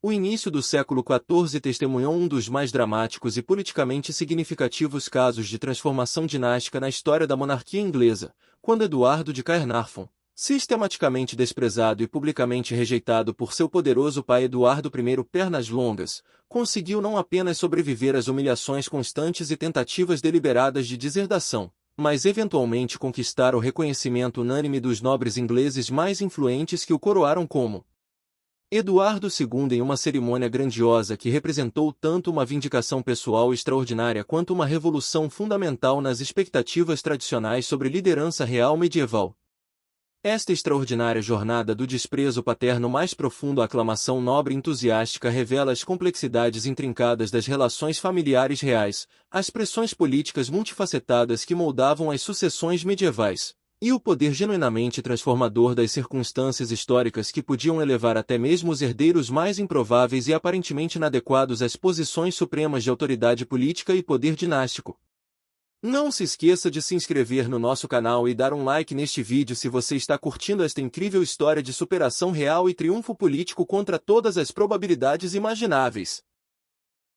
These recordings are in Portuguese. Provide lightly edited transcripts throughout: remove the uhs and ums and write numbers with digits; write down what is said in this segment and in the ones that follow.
O início do século XIV testemunhou um dos mais dramáticos e politicamente significativos casos de transformação dinástica na história da monarquia inglesa, quando Eduardo de Caernarfon, sistematicamente desprezado e publicamente rejeitado por seu poderoso pai Eduardo I Pernas Longas, conseguiu não apenas sobreviver às humilhações constantes e tentativas deliberadas de deserdação, mas eventualmente conquistar o reconhecimento unânime dos nobres ingleses mais influentes que o coroaram como Eduardo II em uma cerimônia grandiosa que representou tanto uma vindicação pessoal extraordinária quanto uma revolução fundamental nas expectativas tradicionais sobre liderança real medieval. Esta extraordinária jornada do desprezo paterno mais profundo à aclamação nobre e entusiástica revela as complexidades intrincadas das relações familiares reais, as pressões políticas multifacetadas que moldavam as sucessões medievais, e o poder genuinamente transformador das circunstâncias históricas que podiam elevar até mesmo os herdeiros mais improváveis e aparentemente inadequados às posições supremas de autoridade política e poder dinástico. Não se esqueça de se inscrever no nosso canal e dar um like neste vídeo se você está curtindo esta incrível história de superação real e triunfo político contra todas as probabilidades imagináveis.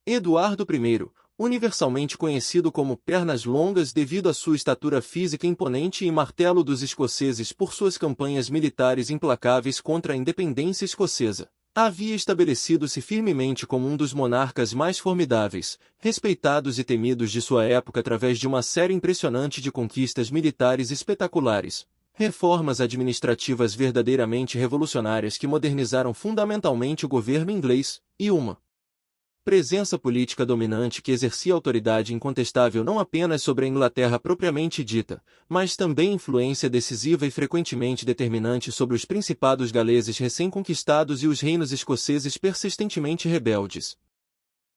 Eduardo I, universalmente conhecido como Pernas Longas devido à sua estatura física imponente e martelo dos escoceses por suas campanhas militares implacáveis contra a independência escocesa, havia estabelecido-se firmemente como um dos monarcas mais formidáveis, respeitados e temidos de sua época através de uma série impressionante de conquistas militares espetaculares, reformas administrativas verdadeiramente revolucionárias que modernizaram fundamentalmente o governo inglês, e uma presença política dominante que exercia autoridade incontestável não apenas sobre a Inglaterra propriamente dita, mas também influência decisiva e frequentemente determinante sobre os principados galeses recém-conquistados e os reinos escoceses persistentemente rebeldes.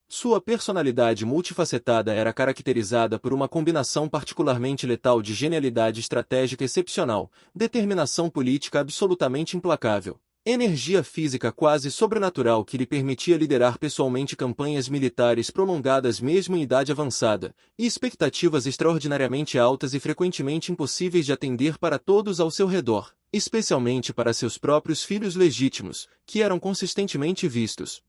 Sua personalidade multifacetada era caracterizada por uma combinação particularmente letal de genialidade estratégica excepcional, determinação política absolutamente implacável, energia física quase sobrenatural que lhe permitia liderar pessoalmente campanhas militares prolongadas mesmo em idade avançada, e expectativas extraordinariamente altas e frequentemente impossíveis de atender para todos ao seu redor, especialmente para seus próprios filhos legítimos, que eram consistentemente vistos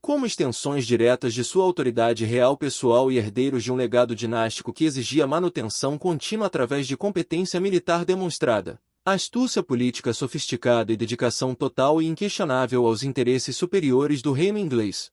como extensões diretas de sua autoridade real pessoal e herdeiros de um legado dinástico que exigia manutenção contínua através de competência militar demonstrada, astúcia política sofisticada e dedicação total e inquestionável aos interesses superiores do reino inglês.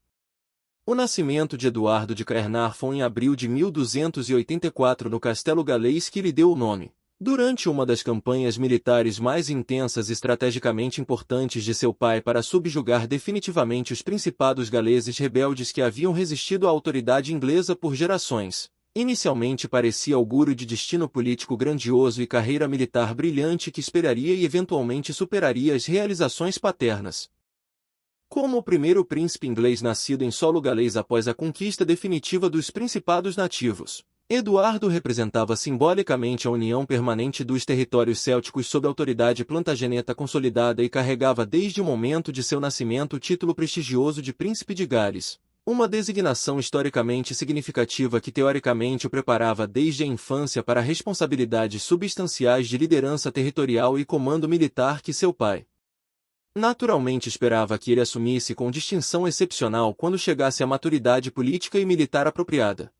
O nascimento de Eduardo de Caernarfon em abril de 1284 no castelo galês que lhe deu o nome, durante uma das campanhas militares mais intensas e estrategicamente importantes de seu pai para subjugar definitivamente os principados galeses rebeldes que haviam resistido à autoridade inglesa por gerações. Inicialmente parecia augúrio de destino político grandioso e carreira militar brilhante que esperaria e eventualmente superaria as realizações paternas. Como o primeiro príncipe inglês nascido em solo galês após a conquista definitiva dos principados nativos, Eduardo representava simbolicamente a união permanente dos territórios célticos sob autoridade plantageneta consolidada e carregava desde o momento de seu nascimento o título prestigioso de Príncipe de Gales. Uma designação historicamente significativa que teoricamente o preparava desde a infância para responsabilidades substanciais de liderança territorial e comando militar que seu pai naturalmente esperava que ele assumisse com distinção excepcional quando chegasse à maturidade política e militar apropriada.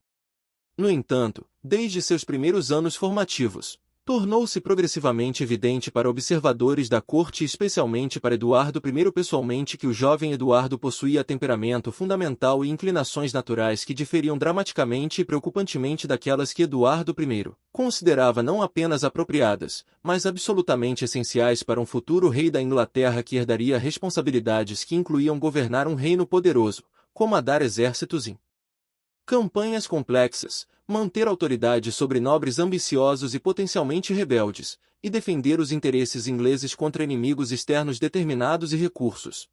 No entanto, desde seus primeiros anos formativos, tornou-se progressivamente evidente para observadores da corte e especialmente para Eduardo I pessoalmente que o jovem Eduardo possuía temperamento fundamental e inclinações naturais que diferiam dramaticamente e preocupantemente daquelas que Eduardo I considerava não apenas apropriadas, mas absolutamente essenciais para um futuro rei da Inglaterra que herdaria responsabilidades que incluíam governar um reino poderoso, comandar exércitos em campanhas complexas, manter autoridade sobre nobres ambiciosos e potencialmente rebeldes, e defender os interesses ingleses contra inimigos externos determinados e recursos.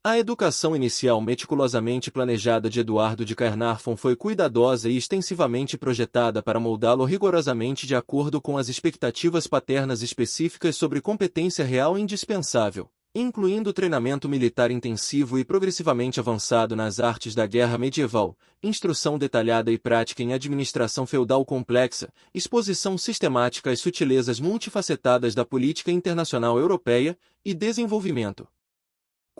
A educação inicial meticulosamente planejada de Eduardo de Caernarfon foi cuidadosa e extensivamente projetada para moldá-lo rigorosamente de acordo com as expectativas paternas específicas sobre competência real indispensável, incluindo treinamento militar intensivo e progressivamente avançado nas artes da guerra medieval, instrução detalhada e prática em administração feudal complexa, exposição sistemática às sutilezas multifacetadas da política internacional europeia, e desenvolvimento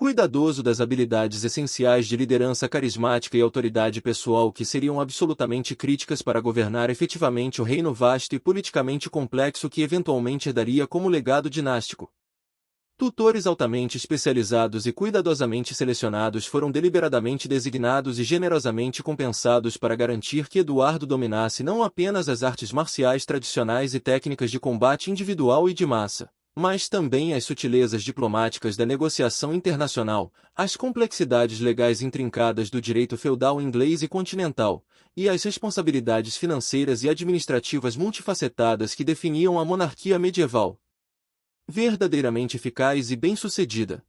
cuidadoso das habilidades essenciais de liderança carismática e autoridade pessoal que seriam absolutamente críticas para governar efetivamente o reino vasto e politicamente complexo que eventualmente herdaria como legado dinástico. Tutores altamente especializados e cuidadosamente selecionados foram deliberadamente designados e generosamente compensados para garantir que Eduardo dominasse não apenas as artes marciais tradicionais e técnicas de combate individual e de massa, mas também as sutilezas diplomáticas da negociação internacional, as complexidades legais intrincadas do direito feudal inglês e continental, e as responsabilidades financeiras e administrativas multifacetadas que definiam a monarquia medieval. Verdadeiramente eficaz e bem-sucedida.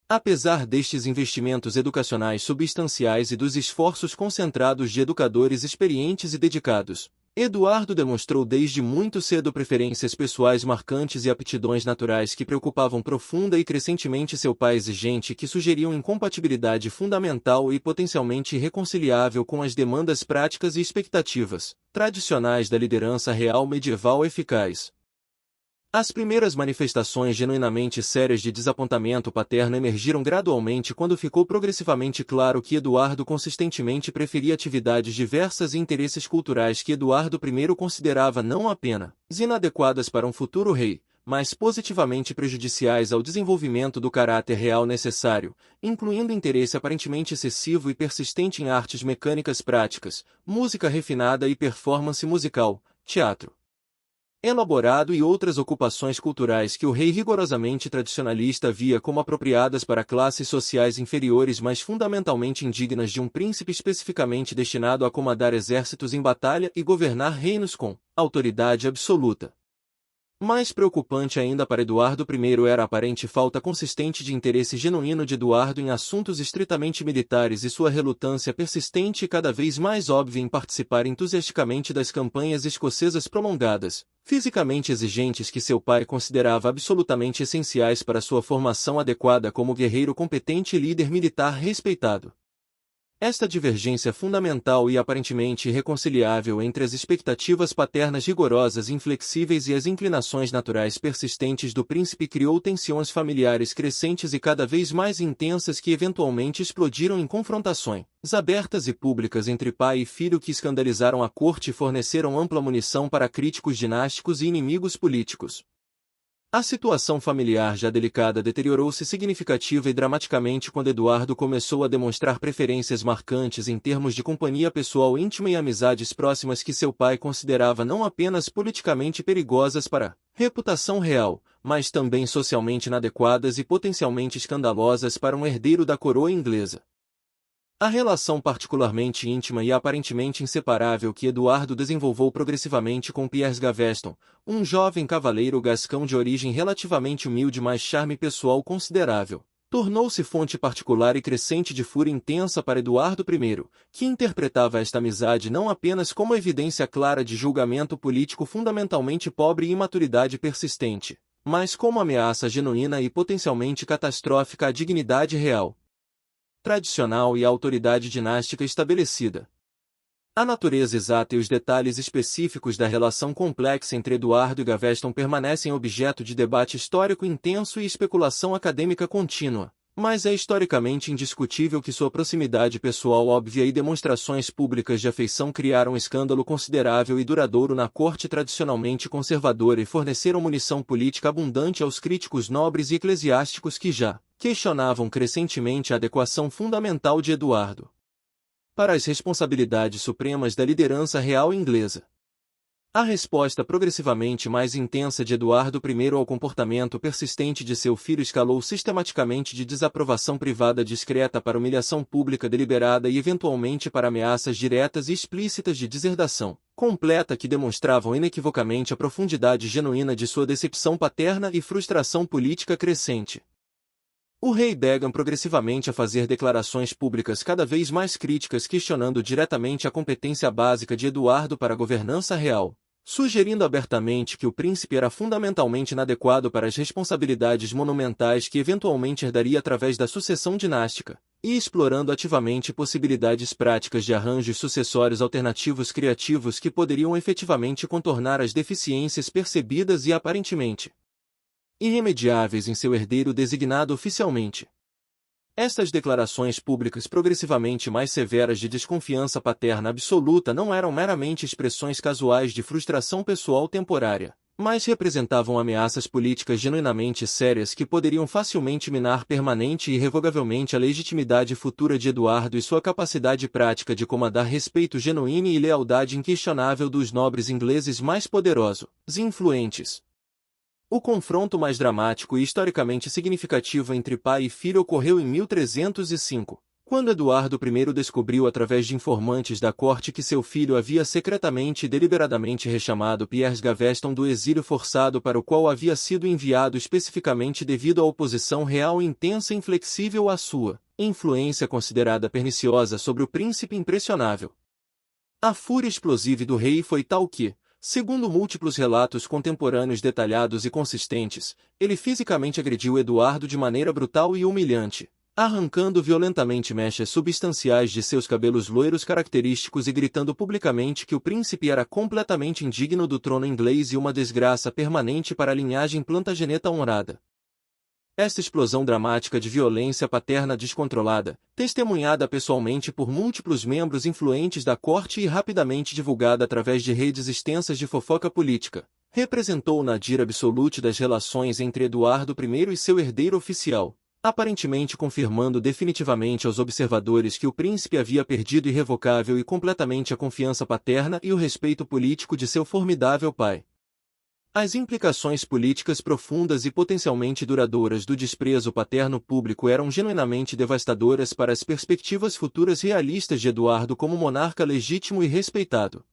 Apesar destes investimentos educacionais substanciais e dos esforços concentrados de educadores experientes e dedicados, Eduardo demonstrou desde muito cedo preferências pessoais marcantes e aptidões naturais que preocupavam profunda e crescentemente seu pai exigente que sugeriam incompatibilidade fundamental e potencialmente irreconciliável com as demandas práticas e expectativas tradicionais da liderança real medieval eficaz. As primeiras manifestações genuinamente sérias de desapontamento paterno emergiram gradualmente quando ficou progressivamente claro que Eduardo consistentemente preferia atividades diversas e interesses culturais que Eduardo I considerava não apenas inadequadas para um futuro rei, mas positivamente prejudiciais ao desenvolvimento do caráter real necessário, incluindo interesse aparentemente excessivo e persistente em artes mecânicas práticas, música refinada e performance musical, teatro elaborado e outras ocupações culturais que o rei rigorosamente tradicionalista via como apropriadas para classes sociais inferiores mas fundamentalmente indignas de um príncipe especificamente destinado a comandar exércitos em batalha e governar reinos com autoridade absoluta. Mais preocupante ainda para Eduardo I era a aparente falta consistente de interesse genuíno de Eduardo em assuntos estritamente militares e sua relutância persistente e cada vez mais óbvia em participar entusiasticamente das campanhas escocesas prolongadas, fisicamente exigentes que seu pai considerava absolutamente essenciais para sua formação adequada como guerreiro competente e líder militar respeitado. Esta divergência fundamental e aparentemente irreconciliável entre as expectativas paternas rigorosas e inflexíveis e as inclinações naturais persistentes do príncipe criou tensões familiares crescentes e cada vez mais intensas que eventualmente explodiram em confrontações abertas e públicas entre pai e filho que escandalizaram a corte e forneceram ampla munição para críticos dinásticos e inimigos políticos. A situação familiar já delicada deteriorou-se significativa e dramaticamente quando Eduardo começou a demonstrar preferências marcantes em termos de companhia pessoal íntima e amizades próximas que seu pai considerava não apenas politicamente perigosas para a reputação real, mas também socialmente inadequadas e potencialmente escandalosas para um herdeiro da coroa inglesa. A relação particularmente íntima e aparentemente inseparável que Eduardo desenvolveu progressivamente com Piers Gaveston, um jovem cavaleiro gascão de origem relativamente humilde mas charme pessoal considerável, tornou-se fonte particular e crescente de fúria intensa para Eduardo I, que interpretava esta amizade não apenas como evidência clara de julgamento político fundamentalmente pobre e imaturidade persistente, mas como ameaça genuína e potencialmente catastrófica à dignidade real, tradicional e a autoridade dinástica estabelecida. A natureza exata e os detalhes específicos da relação complexa entre Eduardo e Gaveston permanecem objeto de debate histórico intenso e especulação acadêmica contínua, mas é historicamente indiscutível que sua proximidade pessoal óbvia e demonstrações públicas de afeição criaram um escândalo considerável e duradouro na corte tradicionalmente conservadora e forneceram munição política abundante aos críticos nobres e eclesiásticos que já questionavam crescentemente a adequação fundamental de Eduardo para as responsabilidades supremas da liderança real inglesa. A resposta progressivamente mais intensa de Eduardo I ao comportamento persistente de seu filho escalou sistematicamente de desaprovação privada discreta para humilhação pública deliberada e eventualmente para ameaças diretas e explícitas de deserdação completa que demonstravam inequivocamente a profundidade genuína de sua decepção paterna e frustração política crescente. O rei Begum progressivamente a fazer declarações públicas cada vez mais críticas questionando diretamente a competência básica de Eduardo para a governança real, sugerindo abertamente que o príncipe era fundamentalmente inadequado para as responsabilidades monumentais que eventualmente herdaria através da sucessão dinástica, e explorando ativamente possibilidades práticas de arranjos sucessórios alternativos criativos que poderiam efetivamente contornar as deficiências percebidas e aparentemente irremediáveis em seu herdeiro designado oficialmente. Estas declarações públicas progressivamente mais severas de desconfiança paterna absoluta não eram meramente expressões casuais de frustração pessoal temporária, mas representavam ameaças políticas genuinamente sérias que poderiam facilmente minar permanente e irrevogavelmente a legitimidade futura de Eduardo e sua capacidade prática de comandar respeito genuíno e lealdade inquestionável dos nobres ingleses mais poderosos e influentes. O confronto mais dramático e historicamente significativo entre pai e filho ocorreu em 1305, quando Eduardo I descobriu através de informantes da corte que seu filho havia secretamente e deliberadamente rechamado Piers Gaveston do exílio forçado para o qual havia sido enviado especificamente devido à oposição real intensa e inflexível à sua influência considerada perniciosa sobre o príncipe impressionável. A fúria explosiva do rei foi tal que, segundo múltiplos relatos contemporâneos detalhados e consistentes, ele fisicamente agrediu Eduardo de maneira brutal e humilhante, arrancando violentamente mechas substanciais de seus cabelos loiros característicos e gritando publicamente que o príncipe era completamente indigno do trono inglês e uma desgraça permanente para a linhagem Plantageneta honrada. Esta explosão dramática de violência paterna descontrolada, testemunhada pessoalmente por múltiplos membros influentes da corte e rapidamente divulgada através de redes extensas de fofoca política, representou o nadir absolute das relações entre Eduardo I e seu herdeiro oficial, aparentemente confirmando definitivamente aos observadores que o príncipe havia perdido irrevocável e completamente a confiança paterna e o respeito político de seu formidável pai. As implicações políticas profundas e potencialmente duradouras do desprezo paterno público eram genuinamente devastadoras para as perspectivas futuras realistas de Eduardo como monarca legítimo e respeitado.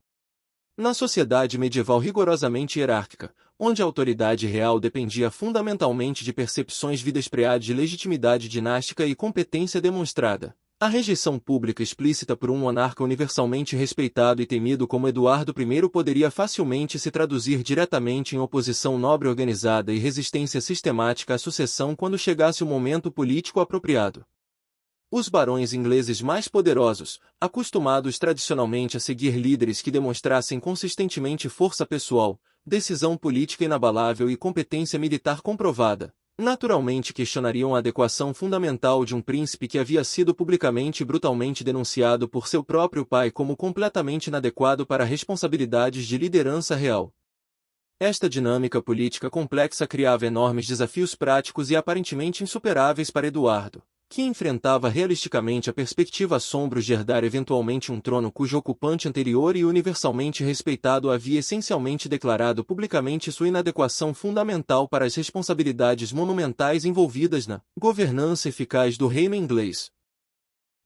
Na sociedade medieval rigorosamente hierárquica, onde a autoridade real dependia fundamentalmente de percepções videspreadas de legitimidade dinástica e competência demonstrada, a rejeição pública explícita por um monarca universalmente respeitado e temido como Eduardo I poderia facilmente se traduzir diretamente em oposição nobre organizada e resistência sistemática à sucessão quando chegasse o momento político apropriado. Os barões ingleses mais poderosos, acostumados tradicionalmente a seguir líderes que demonstrassem consistentemente força pessoal, decisão política inabalável e competência militar comprovada, naturalmente questionariam a adequação fundamental de um príncipe que havia sido publicamente e brutalmente denunciado por seu próprio pai como completamente inadequado para responsabilidades de liderança real. Esta dinâmica política complexa criava enormes desafios práticos e aparentemente insuperáveis para Eduardo, que enfrentava realisticamente a perspectiva assombros de herdar eventualmente um trono cujo ocupante anterior e universalmente respeitado havia essencialmente declarado publicamente sua inadequação fundamental para as responsabilidades monumentais envolvidas na governança eficaz do reino inglês.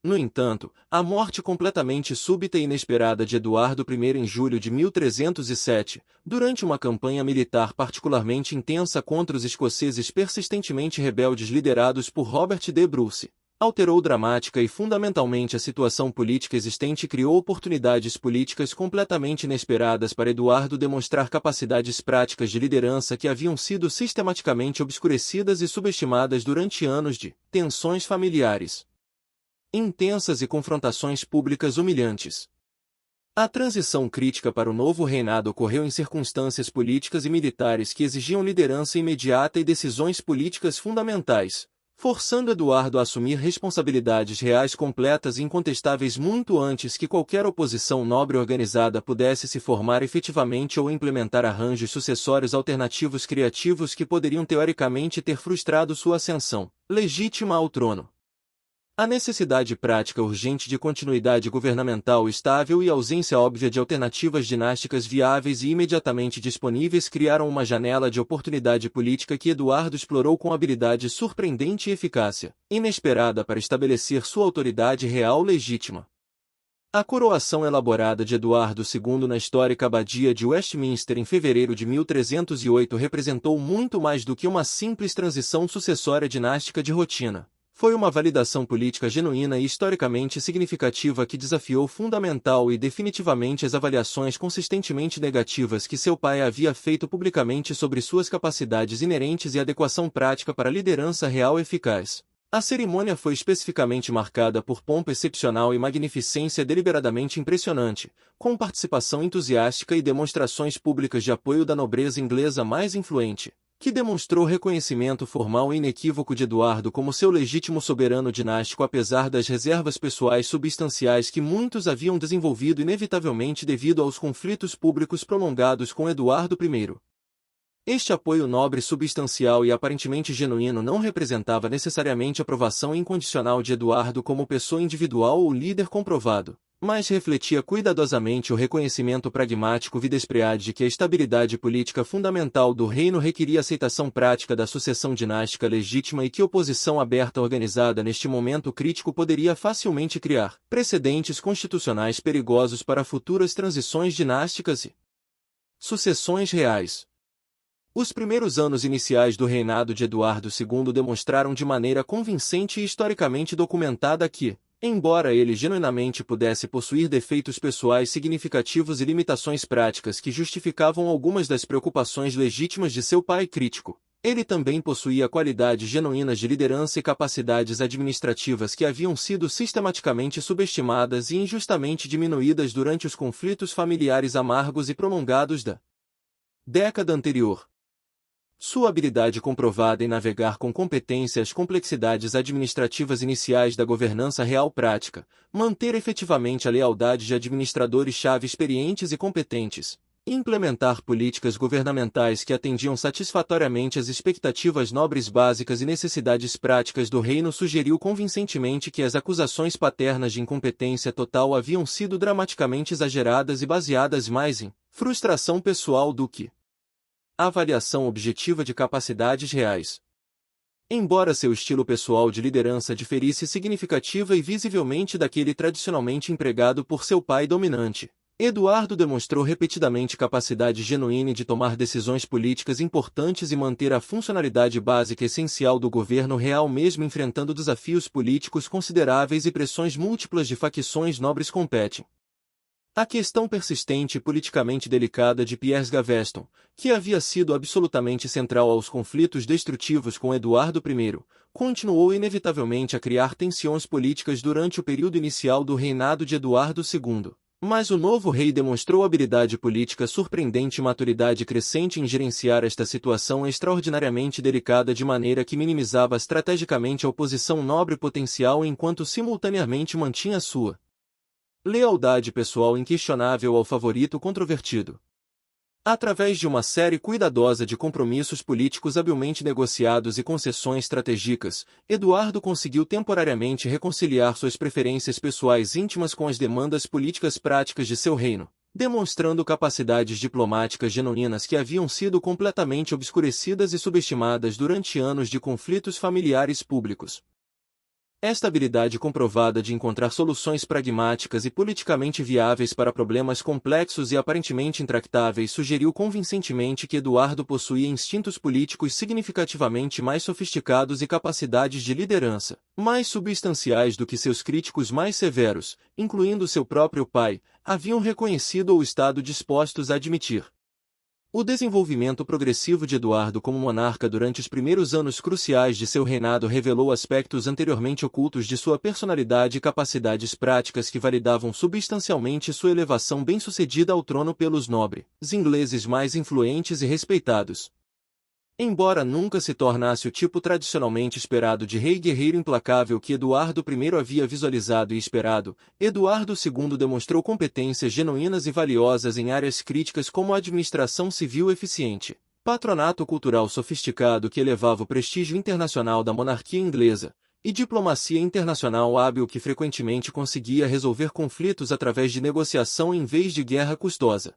No entanto, a morte completamente súbita e inesperada de Eduardo I em julho de 1307, durante uma campanha militar particularmente intensa contra os escoceses persistentemente rebeldes liderados por Robert de Bruce, alterou dramática e fundamentalmente a situação política existente e criou oportunidades políticas completamente inesperadas para Eduardo demonstrar capacidades práticas de liderança que haviam sido sistematicamente obscurecidas e subestimadas durante anos de tensões familiares intensas e confrontações públicas humilhantes. A transição crítica para o novo reinado ocorreu em circunstâncias políticas e militares que exigiam liderança imediata e decisões políticas fundamentais, forçando Eduardo a assumir responsabilidades reais completas e incontestáveis muito antes que qualquer oposição nobre organizada pudesse se formar efetivamente ou implementar arranjos sucessórios alternativos criativos que poderiam teoricamente ter frustrado sua ascensão legítima ao trono. A necessidade prática urgente de continuidade governamental estável e a ausência óbvia de alternativas dinásticas viáveis e imediatamente disponíveis criaram uma janela de oportunidade política que Eduardo explorou com habilidade surpreendente e eficácia, inesperada para estabelecer sua autoridade real legítima. A coroação elaborada de Eduardo II na histórica abadia de Westminster em fevereiro de 1308 representou muito mais do que uma simples transição sucessória dinástica de rotina. Foi uma validação política genuína e historicamente significativa que desafiou fundamental e definitivamente as avaliações consistentemente negativas que seu pai havia feito publicamente sobre suas capacidades inerentes e adequação prática para a liderança real eficaz. A cerimônia foi especificamente marcada por pompa excepcional e magnificência deliberadamente impressionante, com participação entusiástica e demonstrações públicas de apoio da nobreza inglesa mais influente, que demonstrou reconhecimento formal e inequívoco de Eduardo como seu legítimo soberano dinástico apesar das reservas pessoais substanciais que muitos haviam desenvolvido inevitavelmente devido aos conflitos públicos prolongados com Eduardo I. Este apoio nobre substancial e aparentemente genuíno não representava necessariamente a aprovação incondicional de Eduardo como pessoa individual ou líder comprovado, mas refletia cuidadosamente o reconhecimento pragmático videspread de que a estabilidade política fundamental do reino requeria aceitação prática da sucessão dinástica legítima e que oposição aberta organizada neste momento crítico poderia facilmente criar precedentes constitucionais perigosos para futuras transições dinásticas e sucessões reais. Os primeiros anos iniciais do reinado de Eduardo II demonstraram de maneira convincente e historicamente documentada que, embora ele genuinamente pudesse possuir defeitos pessoais significativos e limitações práticas que justificavam algumas das preocupações legítimas de seu pai crítico, ele também possuía qualidades genuínas de liderança e capacidades administrativas que haviam sido sistematicamente subestimadas e injustamente diminuídas durante os conflitos familiares amargos e prolongados da década anterior. Sua habilidade comprovada em navegar com competência as complexidades administrativas iniciais da governança real prática, manter efetivamente a lealdade de administradores-chave experientes e competentes, implementar políticas governamentais que atendiam satisfatoriamente às expectativas nobres básicas e necessidades práticas do reino sugeriu convincentemente que as acusações paternas de incompetência total haviam sido dramaticamente exageradas e baseadas mais em frustração pessoal do que avaliação objetiva de capacidades reais. Embora seu estilo pessoal de liderança diferisse significativa e visivelmente daquele tradicionalmente empregado por seu pai dominante, Eduardo demonstrou repetidamente capacidade genuína de tomar decisões políticas importantes e manter a funcionalidade básica essencial do governo real mesmo enfrentando desafios políticos consideráveis e pressões múltiplas de facções nobres competem. A questão persistente e politicamente delicada de Piers Gaveston, que havia sido absolutamente central aos conflitos destrutivos com Eduardo I, continuou inevitavelmente a criar tensões políticas durante o período inicial do reinado de Eduardo II. Mas o novo rei demonstrou habilidade política surpreendente e maturidade crescente em gerenciar esta situação extraordinariamente delicada de maneira que minimizava estrategicamente a oposição nobre potencial enquanto simultaneamente mantinha sua lealdade pessoal inquestionável ao favorito controvertido. Através de uma série cuidadosa de compromissos políticos habilmente negociados e concessões estratégicas, Eduardo conseguiu temporariamente reconciliar suas preferências pessoais íntimas com as demandas políticas práticas de seu reino, demonstrando capacidades diplomáticas genuínas que haviam sido completamente obscurecidas e subestimadas durante anos de conflitos familiares públicos. Esta habilidade comprovada de encontrar soluções pragmáticas e politicamente viáveis para problemas complexos e aparentemente intractáveis sugeriu convincentemente que Eduardo possuía instintos políticos significativamente mais sofisticados e capacidades de liderança, mais substanciais do que seus críticos mais severos, incluindo seu próprio pai, haviam reconhecido ou estado dispostos a admitir. O desenvolvimento progressivo de Eduardo como monarca durante os primeiros anos cruciais de seu reinado revelou aspectos anteriormente ocultos de sua personalidade e capacidades práticas que validavam substancialmente sua elevação bem-sucedida ao trono pelos nobres ingleses mais influentes e respeitados. Embora nunca se tornasse o tipo tradicionalmente esperado de rei guerreiro implacável que Eduardo I havia visualizado e esperado, Eduardo II demonstrou competências genuínas e valiosas em áreas críticas como a administração civil eficiente, patronato cultural sofisticado que elevava o prestígio internacional da monarquia inglesa, e diplomacia internacional hábil que frequentemente conseguia resolver conflitos através de negociação em vez de guerra custosa.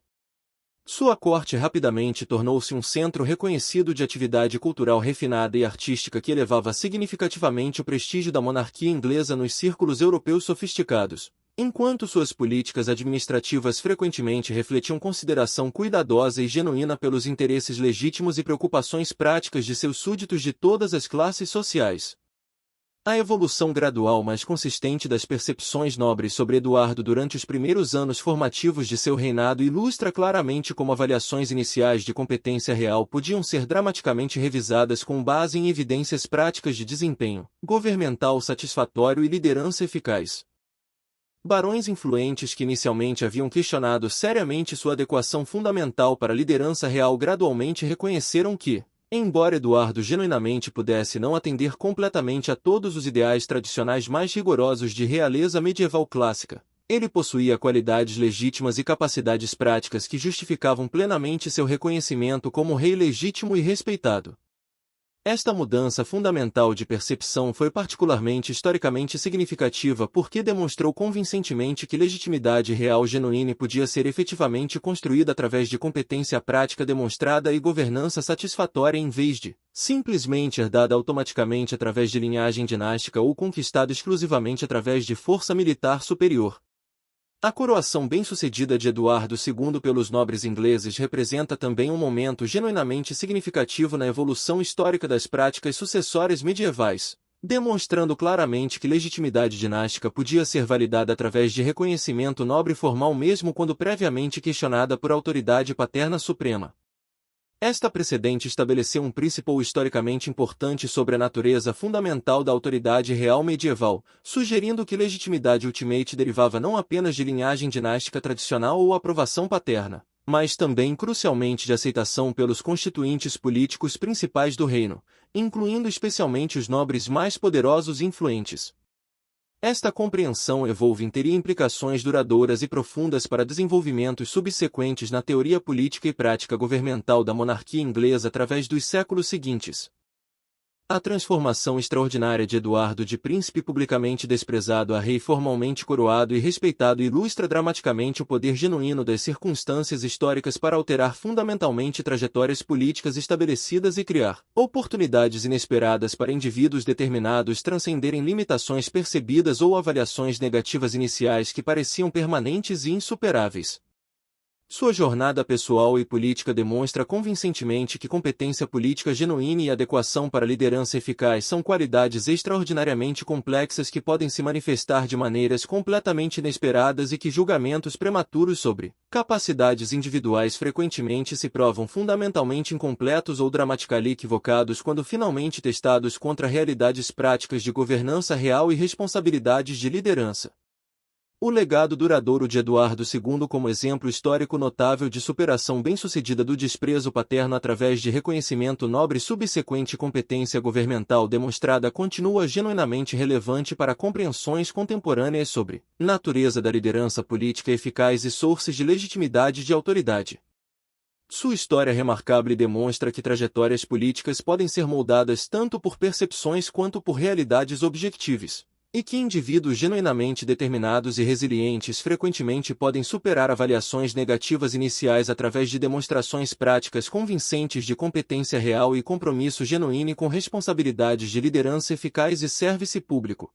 Sua corte rapidamente tornou-se um centro reconhecido de atividade cultural refinada e artística que elevava significativamente o prestígio da monarquia inglesa nos círculos europeus sofisticados, enquanto suas políticas administrativas frequentemente refletiam consideração cuidadosa e genuína pelos interesses legítimos e preocupações práticas de seus súditos de todas as classes sociais. A evolução gradual mas consistente das percepções nobres sobre Eduardo durante os primeiros anos formativos de seu reinado ilustra claramente como avaliações iniciais de competência real podiam ser dramaticamente revisadas com base em evidências práticas de desempenho governamental satisfatório e liderança eficaz. Barões influentes que inicialmente haviam questionado seriamente sua adequação fundamental para a liderança real gradualmente reconheceram que, Embora Eduardo genuinamente pudesse não atender completamente a todos os ideais tradicionais mais rigorosos de realeza medieval clássica, ele possuía qualidades legítimas e capacidades práticas que justificavam plenamente seu reconhecimento como rei legítimo e respeitado. Esta mudança fundamental de percepção foi particularmente historicamente significativa porque demonstrou convincentemente que legitimidade real genuína podia ser efetivamente construída através de competência prática demonstrada e governança satisfatória em vez de, simplesmente herdada automaticamente através de linhagem dinástica ou conquistada exclusivamente através de força militar superior. A coroação bem-sucedida de Eduardo II pelos nobres ingleses representa também um momento genuinamente significativo na evolução histórica das práticas sucessórias medievais, demonstrando claramente que legitimidade dinástica podia ser validada através de reconhecimento nobre formal mesmo quando previamente questionada por autoridade paterna suprema. Esta precedente estabeleceu um princípio historicamente importante sobre a natureza fundamental da autoridade real medieval, sugerindo que legitimidade ultimate derivava não apenas de linhagem dinástica tradicional ou aprovação paterna, mas também crucialmente de aceitação pelos constituintes políticos principais do reino, incluindo especialmente os nobres mais poderosos e influentes. Esta compreensão evolve teria implicações duradouras e profundas para desenvolvimentos subsequentes na teoria política e prática governamental da monarquia inglesa através dos séculos seguintes. A transformação extraordinária de Eduardo de príncipe publicamente desprezado a rei formalmente coroado e respeitado ilustra dramaticamente o poder genuíno das circunstâncias históricas para alterar fundamentalmente trajetórias políticas estabelecidas e criar oportunidades inesperadas para indivíduos determinados transcenderem limitações percebidas ou avaliações negativas iniciais que pareciam permanentes e insuperáveis. Sua jornada pessoal e política demonstra convincentemente que competência política genuína e adequação para liderança eficaz são qualidades extraordinariamente complexas que podem se manifestar de maneiras completamente inesperadas e que julgamentos prematuros sobre capacidades individuais frequentemente se provam fundamentalmente incompletos ou dramaticamente equivocados quando finalmente testados contra realidades práticas de governança real e responsabilidades de liderança. O legado duradouro de Eduardo II como exemplo histórico notável de superação bem-sucedida do desprezo paterno através de reconhecimento nobre e subsequente competência governamental demonstrada continua genuinamente relevante para compreensões contemporâneas sobre natureza da liderança política eficaz e sources de legitimidade e de autoridade. Sua história remarcável demonstra que trajetórias políticas podem ser moldadas tanto por percepções quanto por realidades objetivas, e que indivíduos genuinamente determinados e resilientes frequentemente podem superar avaliações negativas iniciais através de demonstrações práticas convincentes de competência real e compromisso genuíno com responsabilidades de liderança eficaz e serviço público.